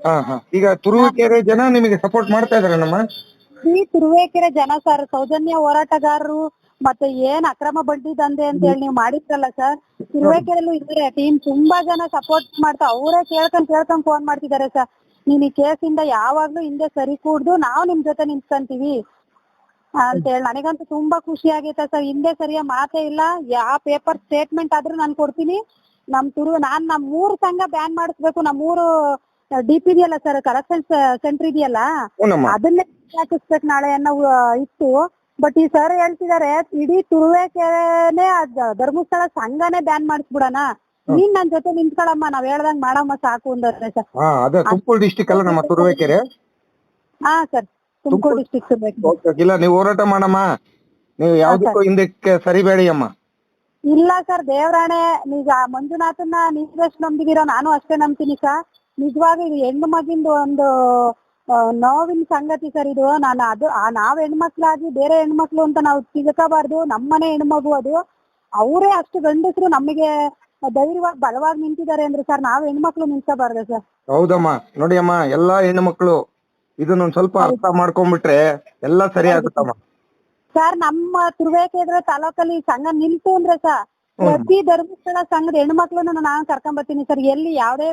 ಹಾ ಹಾ ಈಗ ತುರುವೇಕೆರೆ ಜನ ನಿಮಗೆ ಸಪೋರ್ಟ್ ಮಾಡ್ತಾ ಇದಾರನಮ್ಮ? ಈ ತುರುವೇಕೆರೆ ಜನ ಸರ್ ಸೌಜನ್ಯ ಹೋರಾಟಗಾರರು ಮತ್ತೆ ಏನ್ ಅಕ್ರಮ ಬಡ್ಡಿ ದಂಧೆ ಅಂತ ಹೇಳಿ ನೀವು ಮಾಡಿದ್ರಲ್ಲ ಸರ್, ತುರುವೇಕೆರೆಲ್ಲೂ ಇದ್ದಾರೆ ಟೀಮ್, ತುಂಬಾ ಜನ ಸಪೋರ್ಟ್ ಮಾಡ್ತಾ ಅವರೇ ಕೇಳ್ಕೊಂಡ್ ಫೋನ್ ಮಾಡ್ತಿದ್ದಾರೆ ಸರ್. ನೀನ್ ಈ ಕೇಸಿಂದ ಯಾವಾಗ್ಲೂ ಹಿಂದೆ ಸರಿ ಕೂಡ್ದು ನಾವು ನಿಮ್ ಜೊತೆ ನಿಂತ್ಕೊಂತೀವಿ ಅಂತ ಹೇಳಿ. ನನಗಂತೂ ತುಂಬಾ ಖುಷಿ ಆಗೈತೆ ಸರ್. ಹಿಂದೆ ಸರಿಯ ಮಾತೇ ಇಲ್ಲ. ಯಾವ ಪೇಪರ್ ಸ್ಟೇಟ್ಮೆಂಟ್ ಆದ್ರೂ ನಾನು ಕೊಡ್ತೀನಿ. ನಾನ್ ನಮ್ 3 ಸಂಘ ಬ್ಯಾನ್ ಮಾಡಿಸ್ಬೇಕು. ನಮ್ 3 DP ಇದೆಯಲ್ಲ ಸರ್, ಕಲೆಕ್ಷನ್ ಸೆಂಟರ್ ಇದೆಯಲ್ಲ, ಅದನ್ನೇ ಹಾಕಿಸ್ಬೇಕು ನಾಳೆ ಅನ್ನೋ ಇತ್ತು. ಬಟ್ ಈ ಸರ್ ಹೇಳ್ತಿದಾರೆ ಇಡೀ ತುರುವೇಕೆರೆನೇ ಧರ್ಮಸ್ಥಳ ಸಂಘನೇ ಬ್ಯಾನ್ ಮಾಡಿಸ್ಬಿಡೋಣ, ನೀನ್ ನನ್ ಜೊತೆ ನಿಂತ್ಕೊಳಮ್ಮ, ನಾವ್ ಹೇಳ್ದಂಗ್ ಮಾಡಮ್ಮ ಸಾಕು ಅಂದ್ರೆ ಸರ್. ಅದೇ ತುಮಕೂರು ಡಿಸ್ಟಿಕ್ ಅಲ್ಲ ನಮ್ಮ ತುರುವೇಕೆರೆ? ಹಾ ಸರ್, ತುಮಕೂರು ಡಿಸ್ಟಿಕ್. ಇಲ್ಲ ನೀವು ಹೋರಾಟ ಮಾಡಮ್ಮ, ನೀವು ಯಾವ್ದಕ್ಕೂ ಹಿಂದಕ್ಕೆ ಸರಿಬೇಡಿ ಅಮ್ಮ. ಇಲ್ಲ ಸರ್, ದೇವರಾಣೆ ಈಗ ಮಂಜುನಾಥನ್ನ ನೀವೆಷ್ಟು ನಂಬಿದಿರೋ ನಾನು ಅಷ್ಟೇ ನಂಬ್ತೀನಿ ಸರ್. ನಿಜವಾಗಿ ಇದು ಹೆಣ್ಣು ಮಗಿಂದು ಒಂದು ನೋವಿನ ಸಂಗತಿ ಸರ್ ಇದು. ನಾವ್ ಹೆಣ್ಮಕ್ಳಾಗಿ ಬೇರೆ ಹೆಣ್ಮಕ್ಳು ಅಂತ ನಾವು ತಿಳ್ಕೋಬಾರ್ದು. ನಮ್ಮನೆ ಹೆಣ್ಮಗು ಅದು. ಅವರೇ ಅಷ್ಟು ಗಂಡಸರು ನಮಗೆ ಧೈರ್ಯವಾಗಿ ಬಲವಾಗಿ ನಿಂತಿದ್ದಾರೆ ಅಂದ್ರೆ ಸರ್, ನಾವ್ ಹೆಣ್ಮಕ್ಳು ನಿಂತ್ಕೋಬಾರ್ದು ಸರ್. ಹೌದಮ್ಮ, ನೋಡಿ ಅಮ್ಮ, ಎಲ್ಲಾ ಹೆಣ್ಮಕ್ಳು ಇದನ್ನ ಸ್ವಲ್ಪ ಅರ್ಥ ಮಾಡ್ಕೊಂಡ್ಬಿಟ್ರೆ ಎಲ್ಲಾ ಸರಿ ಆಗುತ್ತಮ್ಮ. ಸರ್, ನಮ್ಮ ತುರುವೇಕೆರೆ ತಾಲೂಕಲ್ಲಿ ಸಂಘ ನಿಲ್ತು ಅಂದ್ರೆ ಸರ್, ಪ್ರತಿ ಧರ್ಮಸ್ಥಳ ಸಂಘದ ಹೆಣ್ಮಕ್ಳನ್ನ ನಾನು ಕರ್ಕೊಂಡ್ ಬರ್ತೀನಿ ಸರ್. ಎಲ್ಲಿ ಯಾವ್ದೇ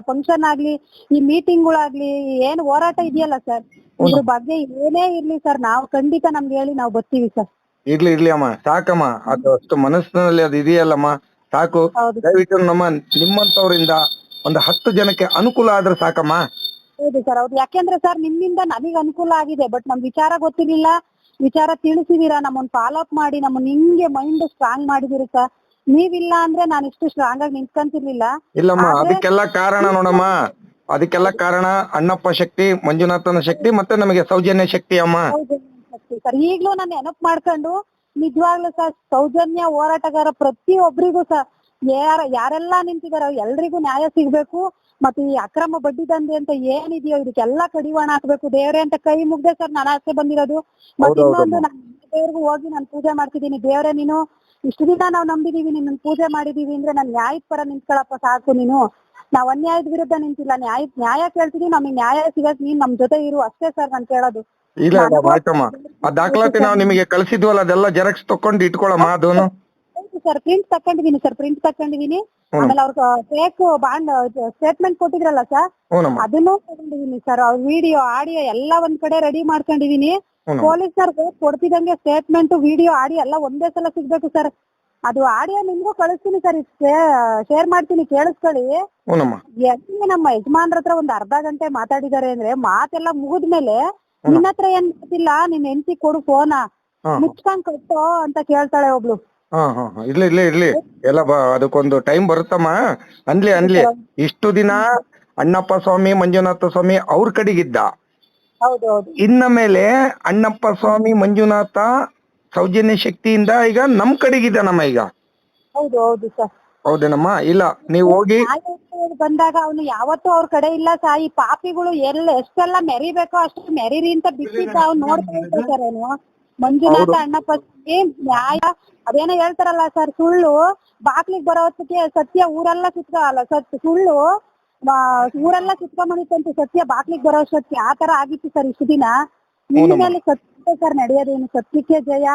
ಫಂಕ್ಷನ್ ಆಗ್ಲಿ, ಈ ಮೀಟಿಂಗ್ಗಳಾಗ್ಲಿ, ಏನ್ ಹೋರಾಟ ಇದೆಯಲ್ಲ ಸರ್, ಇದ್ರ ಬಗ್ಗೆ ಏನೇ ಇರ್ಲಿ ಸರ್, ನಾವು ಖಂಡಿತ ನಮ್ಗೆ ಹೇಳಿ ನಾವು ಬರ್ತೀವಿ ಸರ್. ಇರ್ಲಿ ಅಮ್ಮ, ಸಾಕಮ್ಮ, ಅದು ಅಷ್ಟು ಮನಸ್ಸಿನಲ್ಲಿ ಅದು ಇದೆಯಲ್ಲಮ್ಮ, ಸಾಕು. ದಯವಿಟ್ಟು ನಿಮ್ಮಂತವರಿಂದ ಒಂದು 10 ಜನಕ್ಕೆ ಅನುಕೂಲ ಆದ್ರೆ ಸಾಕಮ್ಮ. ಹೌದು ಸರ್, ಹೌದು. ಯಾಕೆಂದ್ರೆ ಸರ್, ನಿಮ್ಮಿಂದ ನನಗ್ ಅನುಕೂಲ ಆಗಿದೆ. ಬಟ್ ನಮ್ ವಿಚಾರ ಗೊತ್ತಿರ್ಲಿಲ್ಲ, ವಿಚಾರ ತಿಳಿಸಿದೀರಾ, ನಮ್ಮನ್ನ ಫಾಲೋ ಅಪ್ ಮಾಡಿ ನಮ್ಮನ್ನ ಹಿಂಗೆ ಮೈಂಡ್ ಸ್ಟ್ರಾಂಗ್ ಮಾಡಿದಿರಿ ಸರ್. ನೀವಿಲ್ಲ ಅಂದ್ರೆ ನಾನು ಇಷ್ಟು ಸ್ಟ್ರಾಂಗ್ ಆಗಿ ನಿಂತ್ಕೊಂತಿರ್ಲಿಲ್ಲ. ಇಲ್ಲಮ್ಮ, ಅದಕ್ಕೆಲ್ಲ ಕಾರಣ ನೋಡಮ್ಮ, ಅದಕ್ಕೆಲ್ಲ ಕಾರಣ ಅಣ್ಣಪ್ಪ ಶಕ್ತಿ, ಮಂಜುನಾಥನ ಶಕ್ತಿ, ಮತ್ತೆ ನಮಗೆ ಸೌಜನ್ಯ ಶಕ್ತಿ ಅಮ್ಮ. ಸರ್, ಈಗ್ಲೂ ನಾನು ನೆನಪು ಮಾಡ್ಕೊಂಡು ನಿಜವಾಗ್ಲೂ ಸರ್, ಸೌಜನ್ಯ ಹೋರಾಟಗಾರ ಪ್ರತಿಯೊಬ್ಬರಿಗೂ ಸರ್, ಯಾರೆಲ್ಲಾ ನಿಂತಿದಾರ ಎಲ್ರಿಗೂ ನ್ಯಾಯ ಸಿಗ್ಬೇಕು. ಮತ್ತೆ ಈ ಅಕ್ರಮ ಬಡ್ಡಿ ದಂಧೆ ಅಂತ ಏನಿದೆಯೋ ಇದಕ್ಕೆಲ್ಲ ಕಡಿವಾಣ ಹಾಕ್ಬೇಕು ದೇವ್ರೆ ಅಂತ ಕೈ ಮುಗ್ದೆ ಸರ್ ನಾನು ಆಸೆ ಬಂದಿರೋದು. ಮತ್ತೆ ಇನ್ನೊಂದು, ನಾನು ದೇವ್ರಿಗೂ ಹೋಗಿ ನಾನು ಪೂಜೆ ಮಾಡ್ತಿದ್ದೀನಿ. ದೇವ್ರೆ, ನೀನು ಇಷ್ಟು ದಿನ ನಾವು ನಂಬಿದೀವಿ, ನಿನ್ನ ಪೂಜೆ ಮಾಡಿದೀವಿ ಅಂದ್ರೆ ನಾನು ನ್ಯಾಯದ ಪರ ನಿಂತ್ಕೊಳಪ್ಪ ಸಾಕು. ನೀನು ನಾವ್ ಅನ್ಯಾಯದ ವಿರುದ್ಧ ನಿಂತಿಲ್ಲ, ನ್ಯಾಯ ಕೇಳ್ತಿದೀವಿ, ನಮಗೆ ನ್ಯಾಯ ಸಿಗಕ್ ನೀನ್ ನಮ್ ಜೊತೆ ಇರು ಅಷ್ಟೇ ಸರ್ ನಾನು ಕೇಳೋದು. ಇಲ್ಲ ಆಯ್ತಮ್ಮ, ಆ ದಾಖಲಾತಿ ನಾವು ನಿಮಗೆ ಕಳಿಸಿದ್ವಲ್ಲ, ಅದೆಲ್ಲ ಜೆರಾಕ್ಸ್ ತಕೊಂಡು ಇಟ್ಕೊಳಮ್ಮ. ಅದನ್ನು ಸರ್ ಪ್ರಿಂಟ್ ತಕೊಂಡಿದೀನಿ. ಆಮೇಲೆ ಅವ್ರ ಫೇಕ್ ಬಾಂಡ್ ಸ್ಟೇಟ್ಮೆಂಟ್ ಕೊಟ್ಟಿದ್ರಲ್ಲ ಸರ್, ಅದನ್ನು ತಗೊಂಡಿದೀನಿ ಸರ್. ಅವ್ರ ವಿಡಿಯೋ ಆಡಿಯೋ ಎಲ್ಲ ಒಂದ್ ಕಡೆ ರೆಡಿ ಮಾಡ್ಕೊಂಡಿದೀನಿ. ಪೊಲೀಸರ್ಗೆ ಕೊಡ್ತಿದಂಗೆ ಸ್ಟೇಟ್ಮೆಂಟ್, ವಿಡಿಯೋ, ಆಡಿಯೋ ಎಲ್ಲ ಒಂದೇ ಸಲ ಸಿಗ್ಬೇಕು ಸರ್. ಅದು ಆಡಿಯೋ ನಿಮ್ಗೂ ಕಳಿಸ್ತೀನಿ ಸರ್, ಶೇರ್ ಮಾಡ್ತೀನಿ, ಕೇಳಿಸ್ಕೊಳ್ಳಿ. ನಮ್ಮ ಯಜಮಾನ್ರ ಹತ್ರ ಒಂದ್ ಅರ್ಧ ಗಂಟೆ ಮಾತಾಡಿದಾರೆ ಅಂದ್ರೆ, ಮಾತೆಲ್ಲ ಮುಗಿದ್ಮೇಲೆ ನಿನ್ನ ಹತ್ರ ಏನ್ ಗೊತ್ತಿಲ್ಲ, ನಿನ್ ಹೆಂಡತಿ ಕೊಡು ಫೋನ, ಮುಚ್ಕೊಂಡ್ ಕೊಟ್ಟು ಅಂತ ಕೇಳ್ತಾಳೆ ಒಬ್ಳು. ಇರ್ಲಿ ಎಲ್ಲ ಅದಕ್ಕೊಂದು ಟೈಮ್ ಬರುತ್ತಮ್ಮ. ಅನ್ಲಿ ಇಷ್ಟು ದಿನ ಅಣ್ಣಪ್ಪ ಸ್ವಾಮಿ, ಮಂಜುನಾಥ ಸ್ವಾಮಿ ಅವ್ರ ಕಡೆಗಿದ್ದ. ಇನ್ನ ಮೇಲೆ ಅಣ್ಣಪ್ಪ ಸ್ವಾಮಿ, ಮಂಜುನಾಥ, ಸೌಜನ್ಯ ಶಕ್ತಿಯಿಂದ ಈಗ ನಮ್ ಕಡೆಗಿದ್ದಾನಮ್ಮ ಈಗ. ಹೌದು ಸರ್, ಹೌದೇನಮ್ಮ? ಇಲ್ಲ, ನೀವು ಹೋಗಿ ಬಂದಾಗ ಅವನು ಯಾವತ್ತೂ ಅವ್ರ ಕಡೆ ಇಲ್ಲ ಸರ್. ಈ ಪಾಪಿಗಳು ಎಷ್ಟೆಲ್ಲ ಮೆರಿಬೇಕೋ ಅಷ್ಟು ಮೆರೀರಿ ಅಂತ ಬಿಟ್ಟಿದ್ದ ಅವ್ನು ನೋಡ್ತಾ ಇದ್ದ ಸರ್. ಅವನು ಮಂಜುನಾಥ ಅಣ್ಣಪ್ಪ ಸ್ವಾಮಿ ನ್ಯಾಯ ಅದೇನೋ ಹೇಳ್ತಾರಲ್ಲ ಸರ್, ಸುಳ್ಳು ಬಾಕ್ಲಿಗ್ ಬರೋ ಹೊತ್ತಿಗೆ ಸತ್ಯ ಊರೆಲ್ಲ ಕಿತ್ಕೊಳ್ಳಲ್ಲ ಸರ್, ಸುಳ್ಳು ಊರೆಲ್ಲ ಕಿತ್ಕೊಂಡ್ಬಂದಿತ್ತಂತೆ ಸತ್ಯ ಬಾಕ್ಲಿಗ್ ಬರೋ ಅಷ್ಟೊತ್ತಿಗೆ. ಆ ತರ ಆಗಿತ್ತು ಸರ್ ಇಷ್ಟು ದಿನ. ಇನ್ಮೇಲೆ ಸತ್ಯ ಸರ್ ನಡೆಯೋದೇನು, ಸತ್ಯಕ್ಕೆ ಜಯ.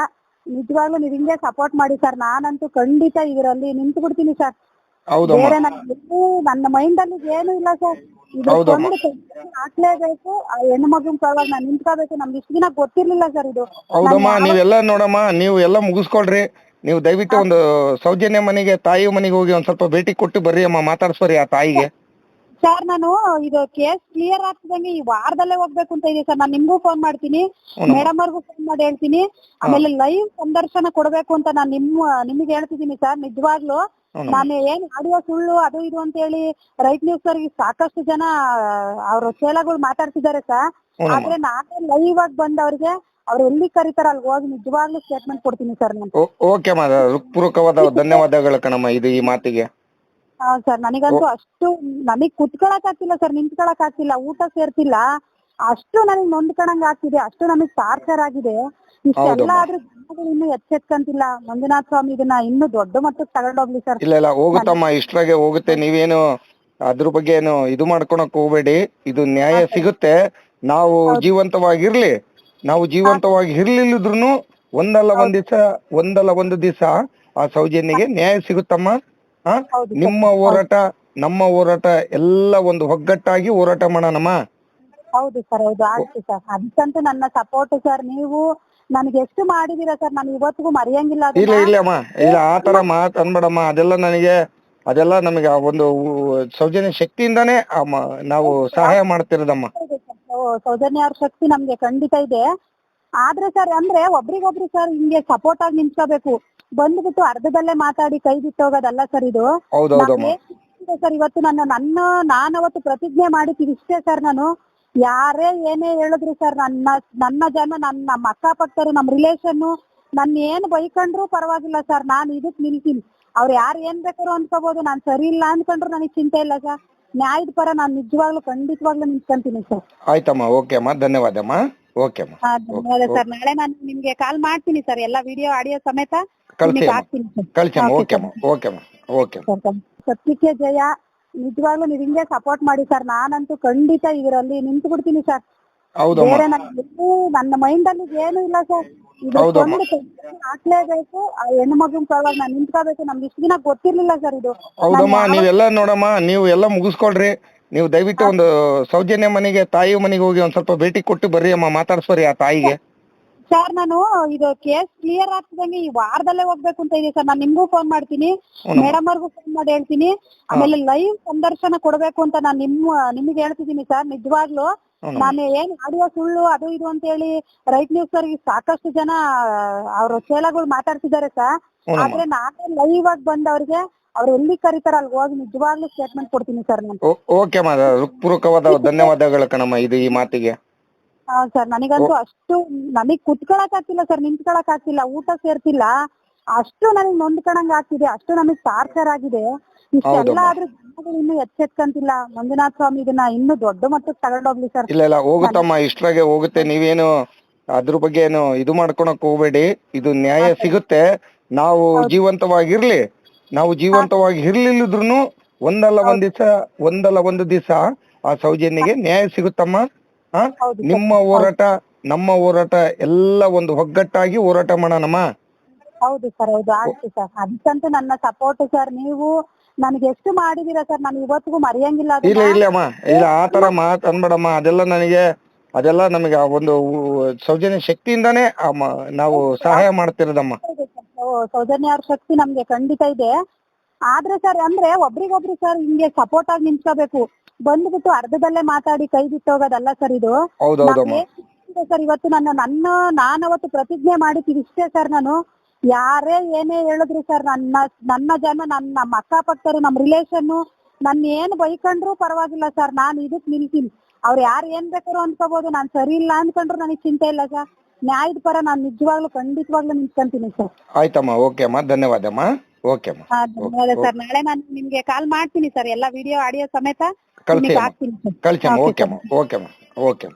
ನಿಜವಾಗ್ಲೂ ನೀವ್ ಹಿಂಗೆ ಸಪೋರ್ಟ್ ಮಾಡಿ ಸರ್, ನಾನಂತೂ ಖಂಡಿತ ಇದರಲ್ಲಿ ನಿಂತು ಬಿಡ್ತೀನಿ ಸರ್. ಬೇರೆ ನನ್ನ ಮೈಂಡ್ ಅಲ್ಲಿ ಏನು ಇಲ್ಲ ಸರ್, ಹಾಕ್ಲೇಬೇಕು. ಹೆಣ್ಣು ಮಗನ್ ಪರವಾಗಿ ನಾನು ನಿಂತ್ಕೋಬೇಕು. ನಮ್ಗೆ ಇಷ್ಟು ದಿನ ಗೊತ್ತಿರ್ಲಿಲ್ಲ ಸರ್ ಇದು. ಹೌದಮ್ಮ, ನೀವೆಲ್ಲ ನೋಡಮ್ಮ, ನೀವು ಎಲ್ಲ ಮುಗಿಸ್ಕೊಳ್ರಿ. ನೀವು ದಯವಿಟ್ಟು ಒಂದು ಸೌಜನ್ಯ ಮನೆಗೆ, ತಾಯಿ ಮನೆಗೆ ಹೋಗಿ ಒಂದ್ ಸ್ವಲ್ಪ ಭೇಟಿ ಕೊಟ್ಟು ಬರ್ರಿ ಅಮ್ಮ, ಮಾತಾಡ್ಸ್ಬರಿ ಆ ತಾಯಿಗೆ. ಸರ್, ನಾನು ಇದು ಕೇಸ್ ಕ್ಲಿಯರ್ ಆಗ್ತಿದಂಗೆ ಈ ವಾರದಲ್ಲೇ ಹೋಗ್ಬೇಕು ಅಂತ ಇದೆ ಸರ್. ನಾನು ನಿಮ್ಗೂ ಫೋನ್ ಮಾಡ್ತೀನಿ, ಮೇಡಮ್ ಅವ್ರಿಗೂ ಫೋನ್ ಮಾಡಿ ಹೇಳ್ತೀನಿ. ಆಮೇಲೆ ಲೈವ್ ಸಂದರ್ಶನ ಕೊಡ್ಬೇಕು ಅಂತ ನಾನು ನಿಮಗೆ ಹೇಳ್ತಿದ್ದೀನಿ ಸರ್. ನಿಜವಾಗ್ಲು ನಾನು ಏನ್ ಆಡಿಯೋ ಸುಳ್ಳು ಅದು ಇದು ಅಂತ ಹೇಳಿ ರೈಟ್ ನ್ಯೂಸ್ ಅವ್ರಿಗೆ ಸಾಕಷ್ಟು ಜನ ಅವ್ರ ಚೇಲಗಳು ಮಾತಾಡ್ತಿದ್ದಾರೆ ಸರ್. ಆದ್ರೆ ನಾನೇ ಲೈವ್ ಆಗಿ ಬಂದ್ ಅವ್ರಿಗೆ ಅವ್ರು ಎಲ್ಲಿ ಕರೀತಾರ ಅಲ್ಲಿ ಹೋಗಿ ನಿಜವಾಗ್ಲೂ ಸ್ಟೇಟ್ಮೆಂಟ್ ಕೊಡ್ತೀನಿ ಸರ್ ನಾನು. ಓಕೆ ಅಮ್ಮ, ಹೃತ್ಪೂರ್ವಕವಾದ ಧನ್ಯವಾದಗಳು ಕಣಮ್ಮ ಈ ಮಾತಿಗೆ. ಸರ್, ನನಗಂತೂ ಅಷ್ಟು ನನಗ್ ಕುತ್ಕೊಳಕ್ ಆಗ್ತಿಲ್ಲ ಸರ್, ನಿಂತ್ಕೊಳಕ್ ಆಗ್ತಿಲ್ಲ, ಊಟ ಸೇರ್ತಿಲ್ಲ, ಅಷ್ಟು ನನಗ್ ನೊಂದ್ಕೊಳಂಗ್ ಆಗ್ತಿದೆ, ಅಷ್ಟು ನನಗ್ ಟಾರ್ಚರ್ ಆಗಿದೆ. ಇಷ್ಟೆಲ್ಲ ಆದ್ರೂ ಜನಗಳು ಇನ್ನೂ ಎಚ್ಚೆತ್ಕಂತಿಲ್ಲ. ಮಂಜುನಾಥ ಸ್ವಾಮಿ ಇದನ್ನ ಇನ್ನೂ ದೊಡ್ಡ ಮಟ್ಟಕ್ಕೆ ತಗೊಂಡೋಗ್ಲಿ ಸರ್. ಇಲ್ಲ ಹೋಗುತ್ತಮ್ಮ, ಇಷ್ಟ್ರಾಗೆ ಹೋಗುತ್ತೆ. ನೀವೇನು ಅದ್ರ ಬಗ್ಗೆ ಏನು ಇದು ಮಾಡ್ಕೊಳಕ್ ಹೋಗ್ಬೇಡಿ. ಇದು ನ್ಯಾಯ ಸಿಗುತ್ತೆ. ನಾವು ಜೀವಂತವಾಗಿರ್ಲಿ, ನಾವು ಜೀವಂತವಾಗಿ ಇರ್ಲಿಲ್ಲದ್ರುನು ಒಂದಲ್ಲ ಒಂದು ದಿವಸ ಆ ಸೌಜನ್ಯಗೆ ನ್ಯಾಯ ಸಿಗುತ್ತಮ್ಮ. ಹಾ, ನಿಮ್ಮ ಹೋರಾಟ ನಮ್ಮ ಹೋರಾಟ ಎಲ್ಲ ಒಂದು ಒಗ್ಗಟ್ಟಾಗಿ ಹೋರಾಟ ಮಾಡೋಣಮ್ಮ. ಹೌದು ಸರ್, ಹೌದು, ಆಯ್ತು ಸರ್. ಅದಕ್ಕಂತೂ ನನ್ನ ಸಪೋರ್ಟ್ ಸರ್. ನೀವು ನನಗೆ ಎಷ್ಟು ಮಾಡಿದೀರಾ ಸರ್, ನಾನು ಇವತ್ತಿಗೂ ಮರೆಯಂಗಿಲ್ಲ ಇಲ್ಲ ಅದನ್ನ. ಇಲ್ಲಮ್ಮ, ಇಲ್ಲ ಆತರ ಮಾತ್ ಅನ್ಬೇಡಮ್ಮ. ಅದೆಲ್ಲ ನಮಗೆ ಆ ಒಂದು ಸೌಜನ್ಯ ಶಕ್ತಿಯಿಂದಾನೇ ನಾವು ಸಹಾಯ ಮಾಡ್ತಿರೋದಮ್ಮ. ಸೌಜನ್ಯ ಅವ್ರ ಶಕ್ತಿ ನಮ್ಗೆ ಖಂಡಿತ ಇದೆ. ಆದ್ರೆ ಸರ್ ಅಂದ್ರೆ ಒಬ್ರಿಗೊಬ್ರು ಸರ್ ಹಿಂಗೆ ಸಪೋರ್ಟ್ ಆಗಿ ನಿಂತ್ಕೋಬೇಕು. ಬಂದ್ಬಿಟ್ಟು ಅರ್ಧದಲ್ಲೇ ಮಾತಾಡಿ ಕೈ ಬಿಟ್ಟೋಗೋದಲ್ಲ ಸರ್ ಇದು. ಹೌದೌದಮ್ಮ. ಸರ್ ಇವತ್ತು ನಾನವತ್ತು ಪ್ರತಿಜ್ಞೆ ಮಾಡಿದ್ದೀವಿ ಇಷ್ಟೇ ಸರ್. ನಾನು ಯಾರೇ ಏನೇ ಹೇಳಿದ್ರು ಸರ್, ನನ್ನ ಜನ, ನಮ್ಮ ಅಕ್ಕಪಕ್ಕರು, ನಮ್ಮ ರಿಲೇಷನ್ ನನ್ನ ಏನ್ ಬೈಕೊಂಡ್ರು ಪರವಾಗಿಲ್ಲ ಸರ್, ನಾನು ಇದಕ್ ನಿಲ್ತೀನಿ. ಅವ್ರು ಯಾರು ಏನ್ ಬೇಕಾದ್ರು ಅನ್ಕೋಬಹುದು, ನಾನ್ ಸರಿ ಇಲ್ಲ ಅನ್ಕೊಂಡ್ರು ನನಗೆ ಚಿಂತೆ ಇಲ್ಲ ಸರ್. ನ್ಯಾಯದ ಪರ ನಾನು ನಿಜವಾಗ್ಲೂ ಖಂಡಿತವಾಗ್ಲೂ ನಿಂತ್ಕೊಂತೀನಿ ಸರ್. ಆಯ್ತಮ್ಮ, ಓಕೆ ಅಮ್ಮ, ಧನ್ಯವಾದಮ್ಮ. ಓಕೆ ಅಮ್ಮ, ಧನ್ಯವಾದ ಸರ್. ನಾಳೆ ನಾನು ನಿಮ್ಗೆ ಕಾಲ್ ಮಾಡ್ತೀನಿ ಸರ್, ಎಲ್ಲ ವಿಡಿಯೋ ಆಡಿಯೋ ಸಮೇತ ಕಳ್ಸಿ ಹಾಕ್ತೀನಿ ಸರ್. ಕಳ್ಸಮ್ಮ. ಓಕೆ ಅಮ್ಮ, ಓಕೆ ಅಮ್ಮ, ಓಕೆ. ಸತ್ಯಕ್ಕೆ ಜಯ. ನಿಜವಾಗ್ಲೂ ನೀವ್ ಹಿಂಗೆ ಸಪೋರ್ಟ್ ಮಾಡಿ ಸರ್. ನಾನಂತೂ ಖಂಡಿತ ಇದರಲ್ಲಿ ನಿಂತು ಬಿಡ್ತೀನಿ ಸರ್. ಬೇರೆ ನನ್ನ ಮೈಂಡ್ ಅಲ್ಲಿ ಏನು ಇಲ್ಲ ಸರ್. ಹಾಕ್ಲೇಬೇಕು, ಹೆಣ್ಣು ಮಗನ್ ಪರವಾಗಿ ನಾನು ನಿಂತ್ಕೋಬೇಕು. ನಮ್ಗೆ ಇಷ್ಟು ದಿನ ಗೊತ್ತಿರ್ಲಿಲ್ಲ ಸರ್ ಇದು. ಹೌದಮ್ಮ, ನೀವೆಲ್ಲ ನೋಡಮ್ಮ, ನೀವು ಎಲ್ಲ ಮುಗಿಸ್ಕೊಳ್ರಿ. ನೀವು ದಯವಿಟ್ಟು ಒಂದು ಸೌಜನ್ಯ ಮನೆಗೆ, ತಾಯಿ ಮನೆಗೆ ಹೋಗಿ ಒಂದ್ ಸ್ವಲ್ಪ ಭೇಟಿ ಕೊಟ್ಟು ಬರ್ರಿ ಅಮ್ಮ, ಮಾತಾಡ್ಸ್ಬರ್ರಿ ಆ ತಾಯಿಗೆ. ಸರ್ ನಾನು ಇದು ಕೇಸ್ ಕ್ಲಿಯರ್ ಆಗ್ತಿದಂಗೆ ಈ ವಾರದಲ್ಲೇ ಹೋಗ್ಬೇಕು ಅಂತ ಇದೆ ಸರ್. ನಾನು ನಿಮ್ಗೂ ಫೋನ್ ಮಾಡ್ತೀನಿ, ಮೇಡಮ್ ಅವ್ರಿಗೂ ಫೋನ್ ಮಾಡಿ ಹೇಳ್ತೀನಿ. ಆಮೇಲೆ ಲೈವ್ ಸಂದರ್ಶನ ಕೊಡ್ಬೇಕು ಅಂತ ನಾನು ನಿಮ್ಗೆ ಹೇಳ್ತಿದ್ದೀನಿ ಸರ್. ನಿಜವಾಗ್ಲೂ ನಾನು ಏನ್ ಆಡಿಯೋ ಸುಳ್ಳು ಅದು ಇದು ಅಂತ ಹೇಳಿ ರೈಟ್ ನ್ಯೂಸ್ ಅವ್ರಿಗೆ ಸಾಕಷ್ಟು ಜನ ಅವ್ರ ಚೇಲಗಳು ಮಾತಾಡ್ತಿದ್ದಾರೆ ಸರ್. ಆದ್ರೆ ನಾನೇ ಲೈವ್ ಆಗಿ ಬಂದ್ ಅವ್ರಿಗೆ ಅವ್ರು ಎಲ್ಲಿ ಕರೀತಾರ ಅಲ್ಲಿ ಹೋಗಿ ನಿಜವಾಗ್ಲೂ ಸ್ಟೇಟ್ಮೆಂಟ್ ಕೊಡ್ತೀನಿ ಸರ್ ನಾನು. ಓಕೆ ಅಮ್ಮ, ಹೃತ್ಪೂರ್ವಕವಾದ ಧನ್ಯವಾದಗಳು ಕಣಮ್ಮ ಈ ಮಾತಿಗೆ. ಸರ್ ನನಗಂತೂ ಅಷ್ಟು ನನಗ್ ಕುತ್ಕೊಳಕ್ ಆಗ್ತಿಲ್ಲ ಸರ್, ನಿಂತ್ಕೊಳಕ್ ಆಗ್ತಿಲ್ಲ, ಊಟ ಸೇರ್ತಿಲ್ಲ, ಅಷ್ಟು ನನಗ್ ನೊಂದ್ಕೊಳಂಗ್ ಆಗ್ತಿದೆ, ಅಷ್ಟು ನನಗ್ ಟಾರ್ಚರ್ ಆಗಿದೆ. ಇಷ್ಟೆಲ್ಲ ಆದ್ರೂ ಜನಗಳು ಇನ್ನು ಎಚ್ಚೆತ್ಕಂತಿಲ್ಲ. ಮಂಜುನಾಥ ಸ್ವಾಮಿ ಇದನ್ನ ಇನ್ನು ದೊಡ್ಡ ಮಟ್ಟಕ್ಕೆ ತಗೊಂಡೋಗ್ಲಿ ಸರ್. ಇಲ್ಲ ಹೋಗುತ್ತಮ್ಮ, ಇಷ್ಟ್ರಾಗೆ ಹೋಗುತ್ತೆ. ನೀವೇನು ಅದ್ರ ಬಗ್ಗೆ ಏನು ಇದು ಮಾಡ್ಕೊಳಕ್ ಹೋಗ್ಬೇಡಿ. ಇದು ನ್ಯಾಯ ಸಿಗುತ್ತೆ. ನಾವು ಜೀವಂತವಾಗಿರ್ಲಿ, ನಾವು ಜೀವಂತವಾಗಿ ಇರ್ಲಿಲ್ಲದ್ರುನು ಒಂದಲ್ಲ ಒಂದು ದಿವಸ ಆ ಸೌಜನ್ಯಗೆ ನ್ಯಾಯ ಸಿಗುತ್ತಮ್ಮ. ನಿಮ್ಮ ಹೋರಾಟ ನಮ್ಮ ಹೋರಾಟ ಎಲ್ಲ ಒಂದು ಒಗ್ಗಟ್ಟಾಗಿ ಹೋರಾಟ ಮಾಡೋಣಮ್ಮ. ಹೌದು ಸರ್, ಹೌದು, ಆಯ್ತು ಸರ್. ಅದಕ್ಕಂತೂ ನನ್ನ ಸಪೋರ್ಟ್ ಸರ್. ನೀವು ನನಗೆ ಎಷ್ಟು ಮಾಡಿದೀರಾ ಸರ್, ನಾನು ಇವತ್ತಿಗೂ ಮರೆಯಂಗಿಲ್ಲ. ಇಲ್ಲಮ್ಮ, ಇಲ್ಲ ಆತರ ಮಾತ್ ಅನ್ಬೇಡಮ್ಮ. ಅದೆಲ್ಲ ನಮಗೆ ಆ ಒಂದು ಸೌಜನ್ಯ ಶಕ್ತಿಯಿಂದಾನೇ ನಾವು ಸಹಾಯ ಮಾಡ್ತಿರೋದಮ್ಮ. ಸೌಜನ್ಯ ಅವ್ರ ಶಕ್ತಿ ನಮ್ಗೆ ಖಂಡಿತ ಇದೆ. ಆದ್ರೆ ಸರ್ ಅಂದ್ರೆ ಒಬ್ರಿಗೊಬ್ರು ಸರ್ ಹಿಂಗೆ ಸಪೋರ್ಟ್ ಆಗಿ ನಿಂತ್ಕೋಬೇಕು. ಬಂದ್ಬಿಟ್ಟು ಅರ್ಧದಲ್ಲೇ ಮಾತಾಡಿ ಕೈ ಬಿಟ್ಟೋಗೋದಲ್ಲ ಸರ್ ಇದು. ಸರ್ ಇವತ್ತು ನಾನವತ್ತು ಪ್ರತಿಜ್ಞೆ ಮಾಡಿದ್ದೀವಿ ಇಷ್ಟೇ ಸರ್. ನಾನು ಯಾರೇ ಏನೇ ಹೇಳಿದ್ರು ಸರ್, ನನ್ನ ಜನ, ನಮ್ಮ ಅಕ್ಕಪಕ್ಕರು, ನಮ್ಮ ರಿಲೇಷನ್ ನನ್ನ ಏನ್ ಬೈಕೊಂಡ್ರು ಪರವಾಗಿಲ್ಲ ಸರ್, ನಾನು ಇದಕ್ ನಿಲ್ತೀನಿ. ಅವ್ರು ಯಾರು ಏನ್ ಬೇಕಾದ್ರು ಅನ್ಕೋಬಹುದು, ನಾನ್ ಸರಿ ಇಲ್ಲ ಅನ್ಕೊಂಡ್ರು ನನಗೆ ಚಿಂತೆ ಇಲ್ಲ ಸರ್. ನ್ಯಾಯದ ಪರ ನಾನು ನಿಜವಾಗ್ಲೂ ಖಂಡಿತವಾಗ್ಲೂ ನಿಂತ್ಕೊಂತೀನಿ ಸರ್. ಆಯ್ತಮ್ಮ, ಓಕೆ ಅಮ್ಮ, ಧನ್ಯವಾದಮ್ಮ. ಓಕೆ ಅಮ್ಮ, ಧನ್ಯವಾದ ಸರ್. ನಾಳೆ ನಾನು ನಿಮ್ಗೆ ಕಾಲ್ ಮಾಡ್ತೀನಿ ಸರ್, ಎಲ್ಲ ವಿಡಿಯೋ ಆಡಿಯೋ ಸಮೇತ ಕಳ್ಸಿ. ಓಕೆ ಅಮ್ಮ, ಓಕೆ ಅಮ್ಮ, ಓಕೆ.